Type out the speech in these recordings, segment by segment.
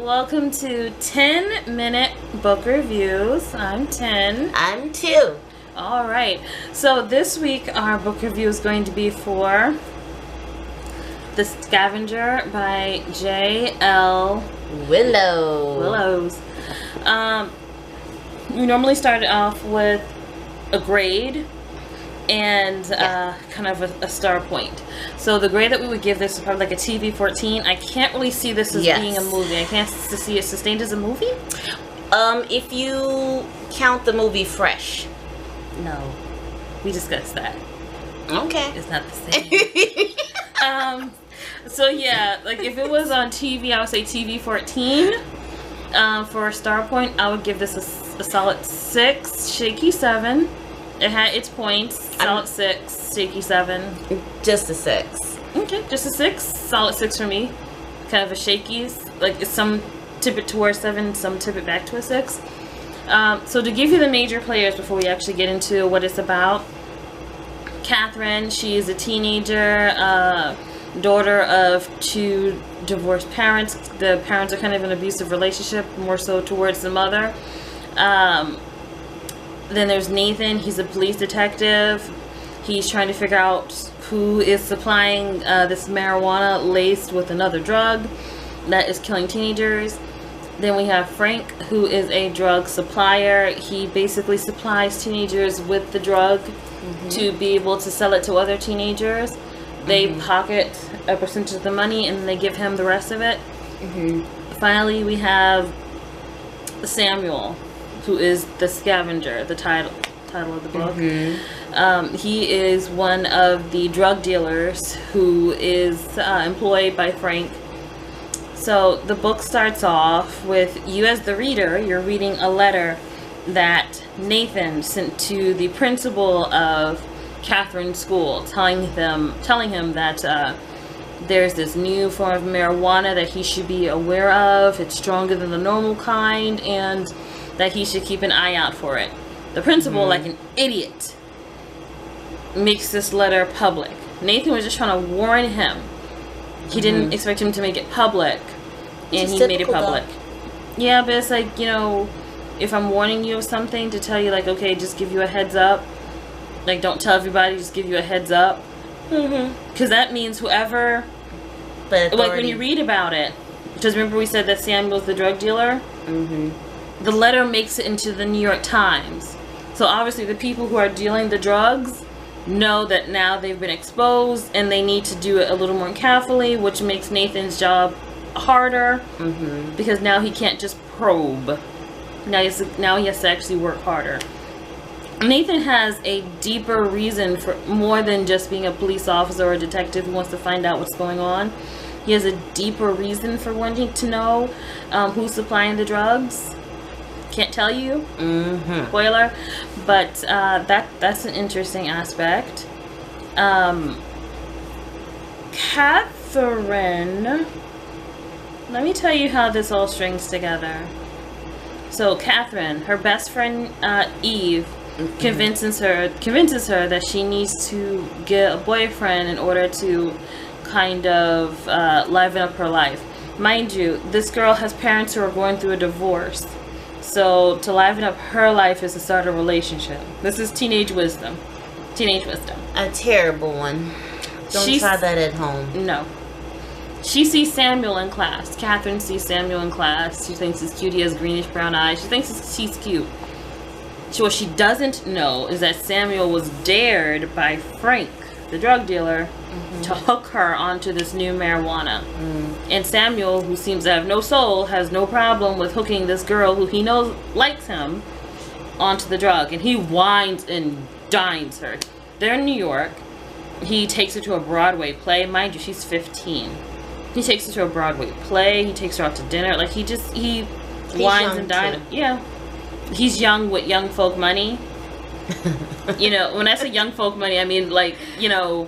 welcome to 10-minute book reviews. I'm 10. I'm 2. All right. So this week our book review is going to be for The Scavenger by J.L. Willows. We normally start off with a grade and kind of a star point. So the grade that we would give this is probably like a TV 14. I can't really see this as being a movie. I can't see it sustained as a movie. If you count the movie Fresh. No. We discussed that. Okay. It's not the same. So yeah, like if it was on TV, I would say TV 14. For a star point, I would give this a solid 6, shaky 7. It had its points. Solid 6, shaky 7. Just a 6. Okay, just a 6. Solid 6 for me. Kind of a shakies. Like some tip it towards 7, some tip it back to a 6. So to give you the major players before we actually get into what it's about. Catherine, she is a teenager, daughter of 2 divorced parents. The parents are kind of in an abusive relationship, more so towards the mother. Then there's Nathan. He's a police detective. He's trying to figure out who is supplying this marijuana laced with another drug that is killing teenagers. Then we have Frank, who is a drug supplier. He basically supplies teenagers with the drug to be able to sell it to other teenagers. They pocket a percentage of the money and they give him the rest of it. Finally, we have Samuel, who is the Scavenger, the title of the book. He is one of the drug dealers who is employed by Frank. So the book starts off with you as the reader. You're reading a letter that Nathan sent to the principal of Catherine's school, telling him that there's this new form of marijuana that he should be aware of. It's stronger than the normal kind, and that he should keep an eye out for it. The principal, like an idiot, makes this letter public. Nathan was just trying to warn him. He didn't expect him to make it public, and he made it public. Yeah, but it's like, you know, if I'm warning you of something, to tell you, like, okay, just give you a heads up. Like, don't tell everybody, just give you a heads up. Because that means whoever, like when you read about it, because remember we said that Samuel's the drug dealer? The letter makes it into the New York Times. So obviously the people who are dealing the drugs know that now they've been exposed and they need to do it a little more carefully, which makes Nathan's job harder because now he can't just probe. Now he has to actually work harder. Nathan has a deeper reason for more than just being a police officer or a detective who wants to find out what's going on. He has a deeper reason for wanting to know who's supplying the drugs. Can't tell you, spoiler, but that's an interesting aspect. Catherine, let me tell you how this all strings together. So Catherine, her best friend Eve, convinces her that she needs to get a boyfriend in order to kind of liven up her life. Mind you, this girl has parents who are going through a divorce. So to liven up her life is to start a relationship. This is teenage wisdom. Teenage wisdom. A terrible one. Don't try that at home. No. She sees Samuel in class. Catherine sees Samuel in class. She thinks he's cute. He has greenish brown eyes. She thinks he's cute. What she doesn't know is that Samuel was dared by Frank, the drug dealer, to hook her onto this new marijuana. And Samuel, who seems to have no soul, has no problem with hooking this girl who he knows likes him onto the drug. And he wines and dines her. They're in New York. He takes her to a Broadway play. Mind you, she's 15. He takes her to a Broadway play. He takes her out to dinner. Like, he wines and dines. Yeah. He's young with young folk money. You know, when I say young folk money, I mean, like, you know,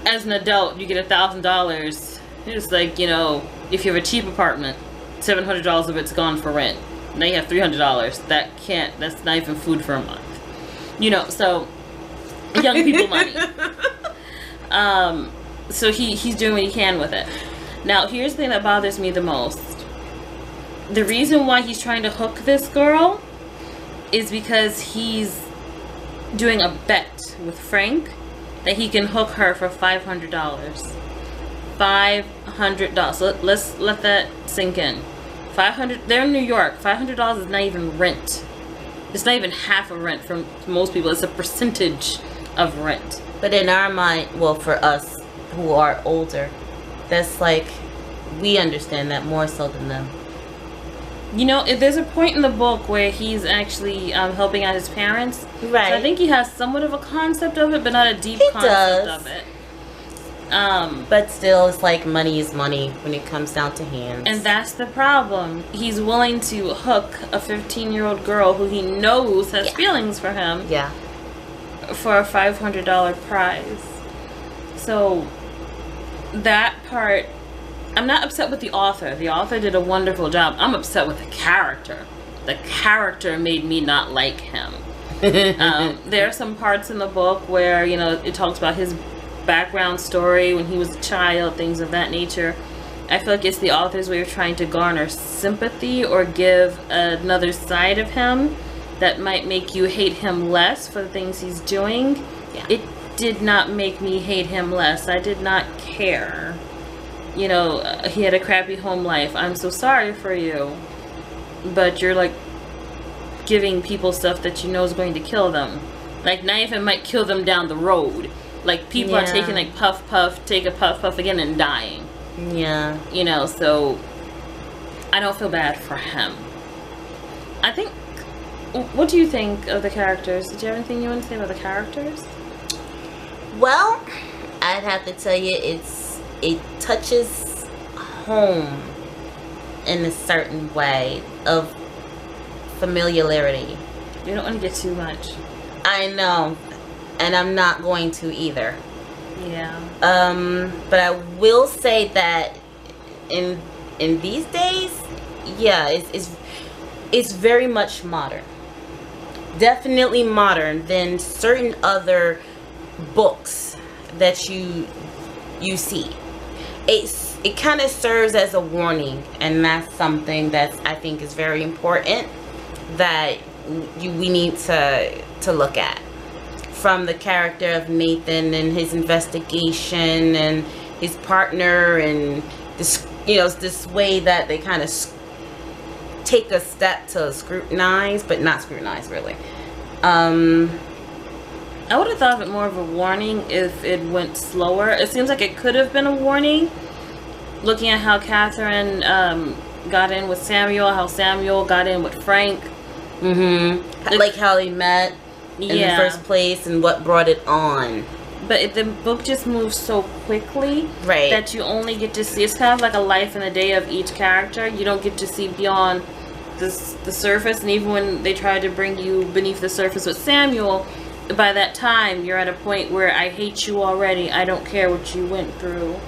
as an adult, you get $1,000. It's like, you know, if you have a cheap apartment, $700 of it's gone for rent. Now you have $300. That's not even food for a month. You know, so, young people money. So he's doing what he can with it. Now, here's the thing that bothers me the most. The reason why he's trying to hook this girl is because he's doing a bet with Frank that he can hook her for $500. $500. So let's let that sink in. 500. They're in New York. $500 is not even rent. It's not even half of rent for most people. It's a percentage of rent. But in our mind, well, for us who are older, that's like, we understand that more so than them. You know, if there's a point in the book where he's actually helping out his parents. Right. So I think he has somewhat of a concept of it, but not a deep concept of it. But still, it's like money is money when it comes down to hands. And that's the problem. He's willing to hook a 15-year-old girl who he knows has feelings for him. Yeah. For a $500 prize. So that part, I'm not upset with the author. The author did a wonderful job. I'm upset with the character. The character made me not like him. There are some parts in the book where, you know, it talks about his background story when he was a child, things of that nature. I feel like it's the author's way of trying to garner sympathy or give another side of him that might make you hate him less for the things he's doing. Yeah. It did not make me hate him less. I did not care. You know, he had a crappy home life. I'm so sorry for you. But you're like giving people stuff that you know is going to kill them. Like, not even might kill them down the road. Like, people are taking like puff puff, take a puff puff again and dying. Yeah. You know, so I don't feel bad for him. I think, what do you think of the characters? Did you have anything you want to say about the characters? Well, I'd have to tell you, it touches home in a certain way of familiarity. You don't want to get too much. I know, and I'm not going to either. Yeah. But I will say that in these days, yeah, it's very much modern. Definitely modern than certain other books that you see. It kind of serves as a warning, and that's something that I think is very important that we need to look at. From the character of Nathan and his investigation and his partner, and this, you know, this way that they kind of take a step to scrutinize, but not scrutinize really. I would have thought of it more of a warning if it went slower. It seems like it could have been a warning, looking at how Catherine got in with Samuel, how Samuel got in with Frank. Like how they met in the first place and what brought it on. But the book just moves so quickly, right, that you only get to see, it's kind of like a life in a day of each character. You don't get to see beyond the surface, and even when they try to bring you beneath the surface with Samuel, by that time you're at a point where I hate you already. I don't care what you went through.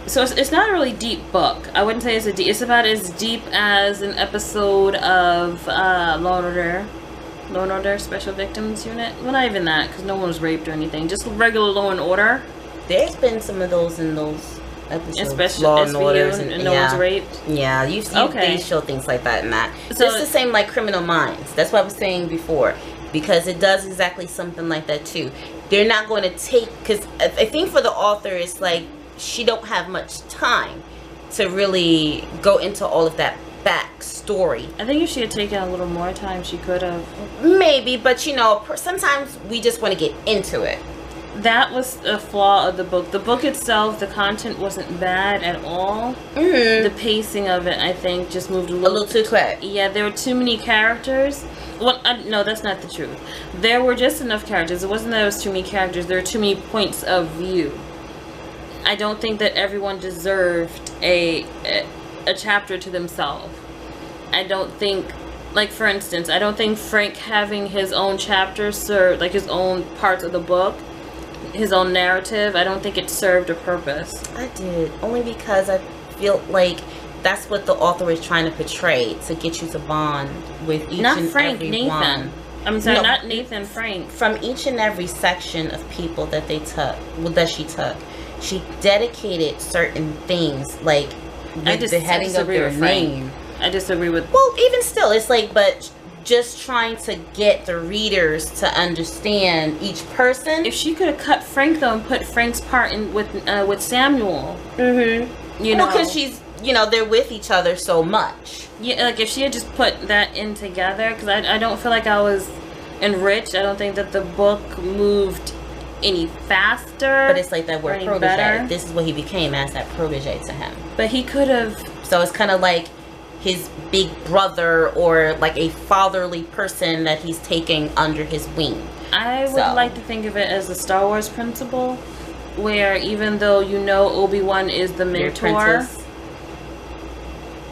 So it's not a really deep book. I wouldn't say it's about as deep as an episode of Law and Order Special Victims Unit. Well, not even that, because no one was raped or anything. Just regular Law and Order. There's been some of those in those episodes. Especially Law and Orders, and no one's raped. Yeah, you see, they show things like that in that. So it's the same like Criminal Minds. That's what I was saying before, because it does exactly something like that too. They're not going to take, because I think for the author, it's like she don't have much time to really go into all of that backstory. I think if she had taken a little more time, she could have. Maybe, but you know, sometimes we just want to get into it. That was a flaw of the book. The book itself, the content wasn't bad at all. The pacing of it, I think, just moved a little too quick. Yeah, there were too many characters. Well, no, that's not the truth. There were just enough characters. It wasn't that there was too many characters. There were too many points of view. I don't think that everyone deserved a chapter to themselves. I don't think, like, for instance, I don't think Frank having his own chapter served, like his own parts of the book, his own narrative, I don't think it served a purpose. I did, only because I feel like that's what the author is trying to portray, to get you to bond with each and every one. I'm sorry, not Nathan, Frank. From each and every section of people that they took, that she took. she dedicated certain things, like with the heading of their name. I disagree with. Well, even still, it's like, but just trying to get the readers to understand each person. If she could have cut Frank though and put Frank's part in with Samuel, you know, because she's, you know, they're with each other so much. Yeah, like if she had just put that in together, because I don't feel like I was enriched. I don't think that the book moved any faster. But it's like that word protege. Better. This is what he became as, that protege to him. But he could have. So it's kind of like his big brother, or like a fatherly person that he's taking under his wing. I would like to think of it as the Star Wars principle, where even though you know Obi-Wan is the mentor,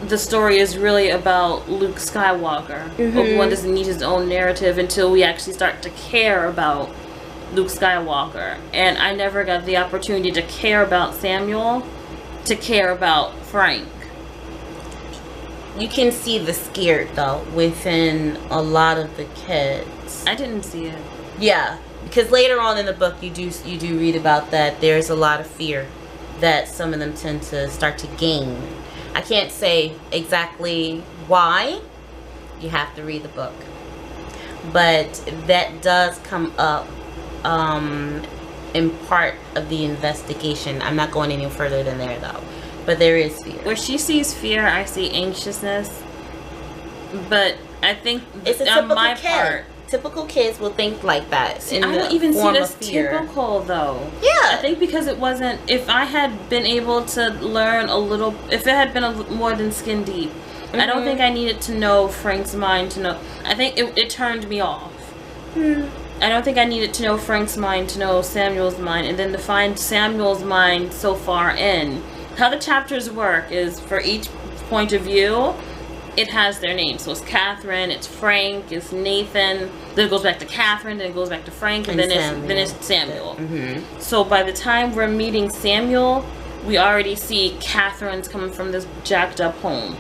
the story is really about Luke Skywalker. Obi-Wan doesn't need his own narrative until we actually start to care about Luke Skywalker. And I never got the opportunity to care about Samuel, to care about Frank. You can see the scared though within a lot of the kids. I didn't see it. Yeah, because later on in the book you do read about that. There's a lot of fear that some of them tend to start to gain. I can't say exactly why. You have to read the book. But that does come up in part of the investigation. I'm not going any further than there though. But there is fear. Where she sees fear, I see anxiousness. But I think it's a typical my kid. Part. Typical kids will think like that. See, I don't even see it as typical though. Yeah. I think because it wasn't, if I had been able to learn a little, if it had been more than skin deep, I don't think I needed to know Frank's mind to know. I think it turned me off. I don't think I needed to know Frank's mind to know Samuel's mind, and then to find Samuel's mind so far in. How the chapters work is for each point of view, it has their name. So it's Catherine, it's Frank, it's Nathan, then it goes back to Catherine, then it goes back to Frank, and then it's Samuel. So by the time we're meeting Samuel, we already see Catherine's coming from this jacked up home.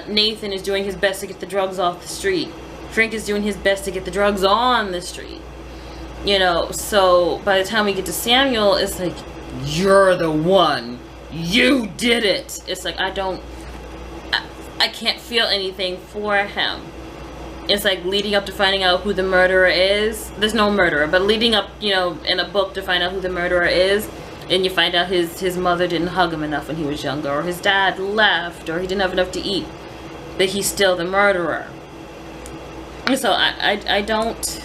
Nathan is doing his best to get the drugs off the street. Frank is doing his best to get the drugs on the street. You know, so by the time we get to Samuel, it's like, you're the one. You did it. It's like, I can't feel anything for him. It's like leading up to finding out who the murderer is. There's no murderer, but leading up, you know, in a book to find out who the murderer is, and you find out his mother didn't hug him enough when he was younger, or his dad left, or he didn't have enough to eat, but he's still the murderer. And so I don't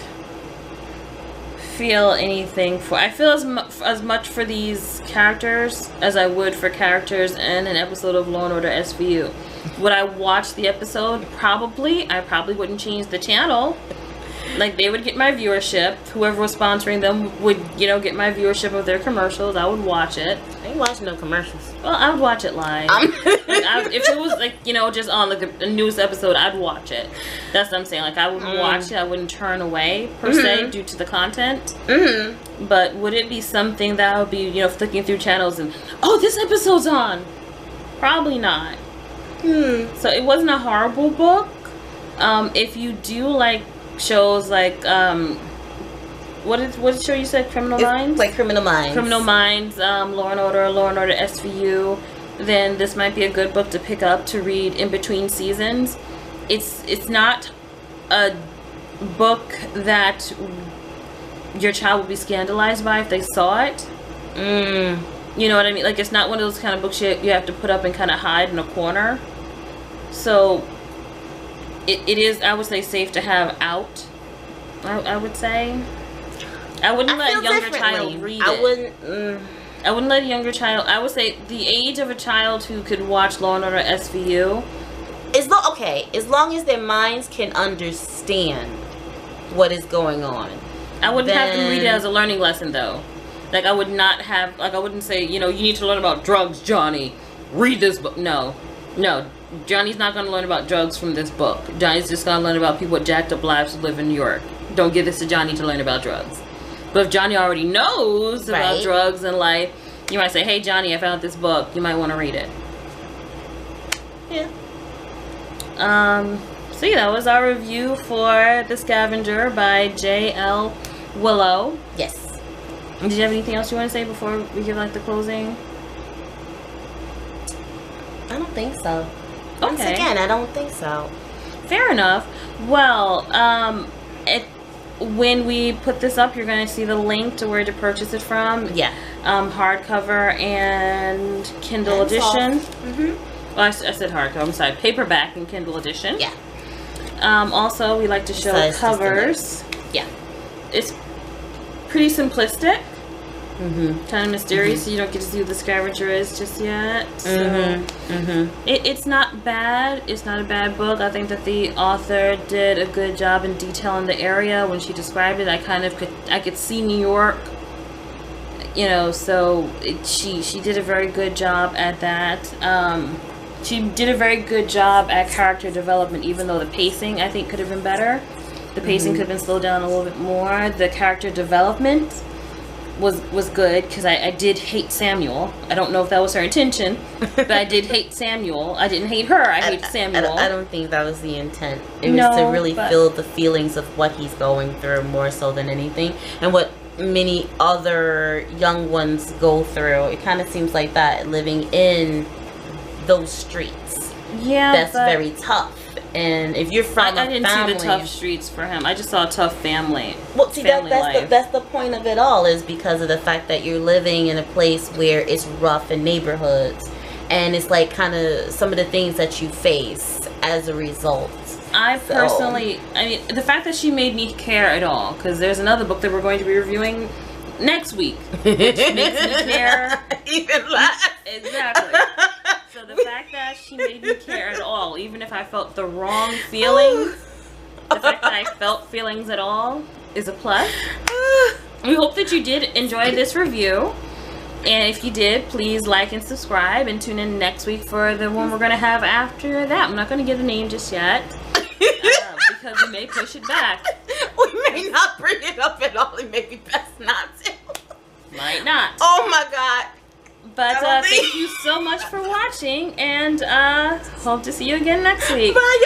feel anything for. I feel as much for these characters as I would for characters in an episode of Law and Order SVU. Would I watch the episode? Probably. I probably wouldn't change the channel. Like, they would get my viewership. Whoever was sponsoring them would, you know, get my viewership of their commercials. I would watch it. I ain't watching no commercials. Well, I would watch it live. If it was, like, you know, just on, like, a newest episode, I'd watch it. That's what I'm saying. Like, I would watch it. I wouldn't turn away, per se, due to the content. But would it be something that I would be, you know, flicking through channels and, oh, this episode's on? Probably not. So it wasn't a horrible book. If you do like shows like what show you said, Criminal Minds? Like Criminal Minds. Criminal Minds, Law and Order SVU, then this might be a good book to pick up to read in between seasons. It's not a book that your child would be scandalized by if they saw it. You know what I mean? Like, it's not one of those kind of books you have to put up and kind of hide in a corner. So it is, I would say, safe to have out. I would say. I wouldn't let a younger child read it. I wouldn't let a younger child. I would say the age of a child who could watch Law and Order SVU. As long as their minds can understand what is going on. I wouldn't have them read it as a learning lesson, though. Like, I would not have, like, I wouldn't say, you know, you need to learn about drugs, Johnny. Read this book. No. Johnny's not going to learn about drugs from this book. Johnny's just going to learn about people with jacked up lives who live in New York. Don't give this to Johnny to learn about drugs. But if Johnny already knows about drugs and life, you might say, hey, Johnny, I found this book. You might want to read it. Yeah. So yeah, that was our review for The Scavenger by J.L. Willow. Yes. Did you have anything else you want to say before we give like the closing? I don't think so. Okay. Once again, I don't think so. Fair enough. Well, when we put this up, you're going to see the link to where to purchase it from. Yeah. Hardcover and Kindle edition. Well, I said hardcover. I'm sorry. Paperback and Kindle edition. Yeah. Also, we like to show covers. Yeah. It's pretty simplistic. Kind of mysterious, so you don't get to see who the Scavenger is just yet. So it's not bad. It's not a bad book. I think that the author did a good job in detailing the area. When she described it, I could see New York. You know, so she did a very good job at that. She did a very good job at character development, even though the pacing I think could have been better. The pacing could have been slowed down a little bit more. The character development was good, because I did hate Samuel. I don't know if that was her intention, but I did hate Samuel. I didn't hate her. I hate Samuel. I don't think that was the intent. It was to really feel the feelings of what he's going through more so than anything, and what many other young ones go through. It kind of seems like that, living in those streets. Yeah, that's very tough. And if you're from I didn't see the tough streets for him. I just saw a tough family. Well, see, that's the point of it all, is because of the fact that you're living in a place where it's rough in neighborhoods, and it's like kind of some of the things that you face as a result. I mean, the fact that she made me care at all, because there's another book that we're going to be reviewing next week, which makes me care even less. Exactly. So the fact that she made me care at all, even if I felt the wrong feelings, the fact that I felt feelings at all is a plus. We hope that you did enjoy this review. And if you did, please like and subscribe, and tune in next week for the one we're going to have after that. I'm not going to give a name just yet, because we may push it back. We may not bring it up at all. It may be best not to. Might not. Oh my God. But thank you so much for watching, and hope to see you again next week. Bye.